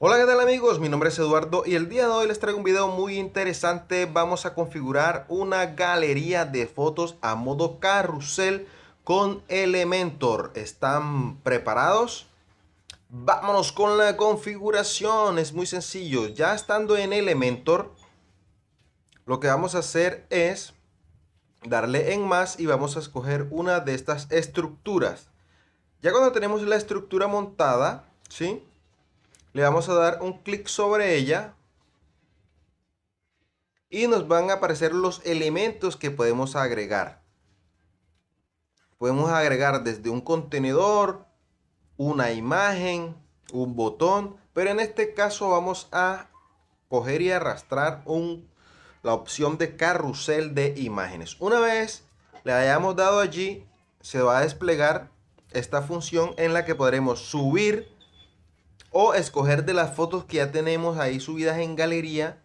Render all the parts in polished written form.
Hola, ¿qué tal amigos? Mi nombre es Eduardo y el día de hoy les traigo un video muy interesante. Vamos a configurar una galería de fotos a modo carrusel con Elementor. ¿Están preparados? Vámonos con la configuración. Es muy sencillo. Ya estando en Elementor, lo que vamos a hacer es darle en más y vamos a escoger una de estas estructuras. Ya cuando tenemos la estructura montada, ¿sí? Le vamos a dar un clic sobre ella y nos van a aparecer los elementos que podemos agregar. Podemos agregar desde un contenedor, una imagen, un botón, pero en este caso vamos a coger y arrastrar la opción de carrusel de imágenes. Una vez le hayamos dado allí, se va a desplegar esta función en la que podremos subir o escoger de las fotos que ya tenemos ahí subidas en galería,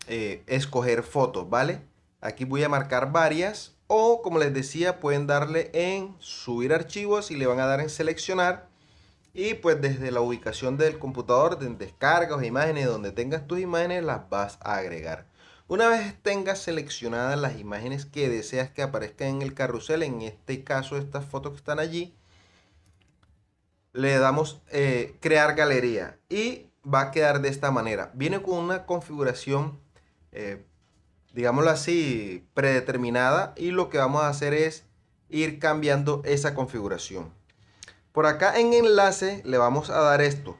escoger fotos, ¿vale? Aquí voy a marcar varias o como les decía pueden darle en subir archivos y le van a dar en seleccionar y pues desde la ubicación del computador de descargas o imágenes donde tengas tus imágenes las vas a agregar. Una vez tengas seleccionadas las imágenes que deseas que aparezcan en el carrusel, en este caso estas fotos que están allí, le damos crear galería y va a quedar de esta manera. Viene con una configuración eh, digámoslo así, predeterminada y lo que vamos a hacer es ir cambiando esa configuración. Por acá en enlace le vamos a dar esto.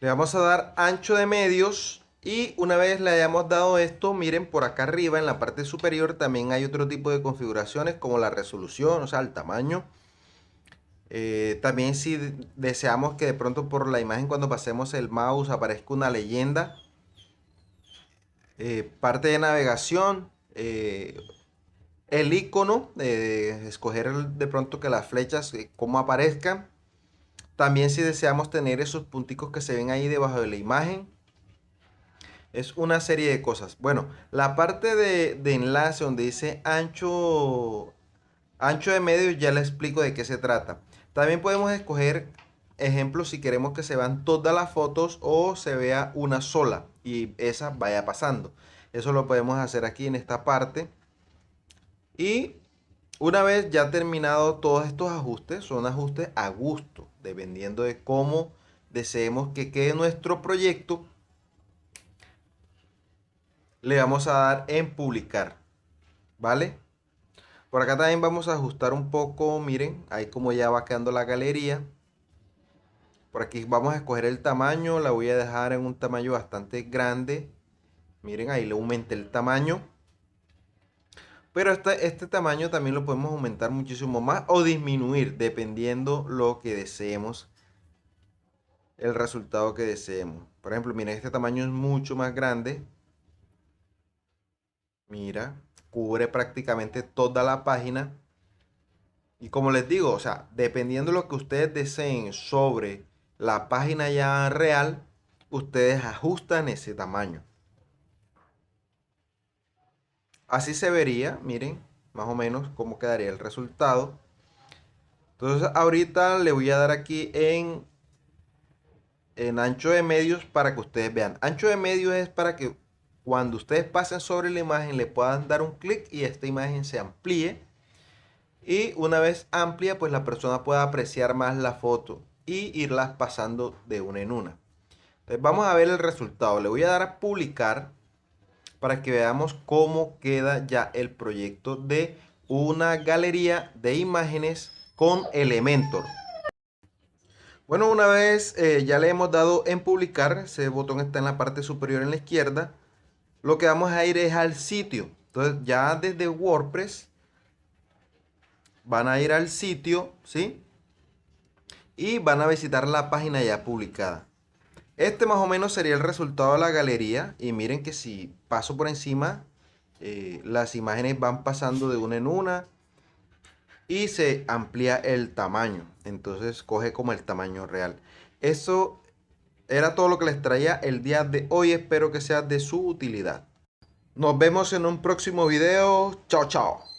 Le vamos a dar ancho de medios y una vez le hayamos dado esto, miren por acá arriba en la parte superior también hay otro tipo de configuraciones como la resolución, o sea, el tamaño. También si deseamos que de pronto por la imagen cuando pasemos el mouse aparezca una leyenda. Parte de navegación, el icono, escoger de pronto que las flechas como aparezcan. También si deseamos tener esos punticos que se ven ahí debajo de la imagen. Es una serie de cosas. Bueno, la parte de enlace donde dice ancho de medio ya le explico de qué se trata. También podemos escoger ejemplos si queremos que se vean todas las fotos o se vea una sola y esa vaya pasando. Eso lo podemos hacer aquí en esta parte. Y una vez ya terminado todos estos ajustes, son ajustes a gusto, dependiendo de cómo deseemos que quede nuestro proyecto, le vamos a dar en publicar, ¿vale? Por acá también vamos a ajustar un poco, miren, ahí como ya va quedando la galería. Por aquí vamos a escoger el tamaño, la voy a dejar en un tamaño bastante grande. Miren, ahí le aumenté el tamaño. Pero este tamaño también lo podemos aumentar muchísimo más o disminuir dependiendo lo que deseemos, el resultado que deseemos. Por ejemplo, miren, este tamaño es mucho más grande. Mira, cubre prácticamente toda la página. Y como les digo, o sea, dependiendo de lo que ustedes deseen sobre la página ya real, ustedes ajustan ese tamaño. Así se vería, miren, más o menos cómo quedaría el resultado. Entonces ahorita le voy a dar aquí en ancho de medios para que ustedes vean. Ancho de medios es para que cuando ustedes pasen sobre la imagen le puedan dar un clic y esta imagen se amplíe. Y una vez amplia, pues la persona pueda apreciar más la foto y irlas pasando de una en una. Entonces vamos a ver el resultado. Le voy a dar a publicar para que veamos cómo queda ya el proyecto de una galería de imágenes con Elementor. Bueno, una vez ya le hemos dado en publicar, ese botón está en la parte superior en la izquierda, lo que vamos a ir es al sitio. Entonces ya desde WordPress van a ir al sitio, ¿sí? Y van a visitar la página ya publicada. Este más o menos sería el resultado de la galería. Y miren que si paso por encima, las imágenes van pasando de una en una y se amplía el tamaño. Entonces coge como el tamaño real. Eso era todo lo que les traía el día de hoy. Espero que sea de su utilidad. Nos vemos en un próximo video. Chao, chao.